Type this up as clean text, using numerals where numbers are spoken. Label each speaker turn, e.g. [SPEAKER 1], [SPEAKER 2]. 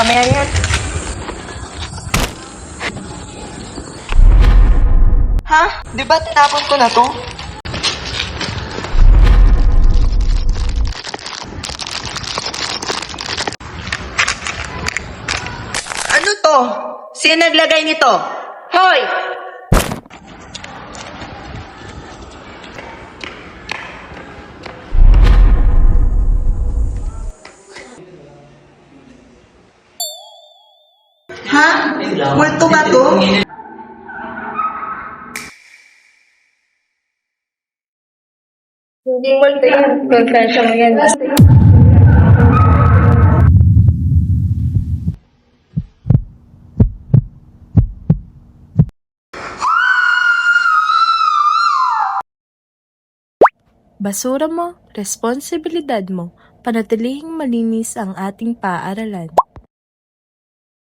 [SPEAKER 1] mamaya yan. Ha? Di ba tinapon ko na to? Ano to? Sino naglagay nito? Hoy! Ha? Multo ba to?
[SPEAKER 2] Hindi multo yan. Konfensya mo yan.
[SPEAKER 3] Basura mo, responsibilidad mo, panatilihing malinis ang ating paaralan.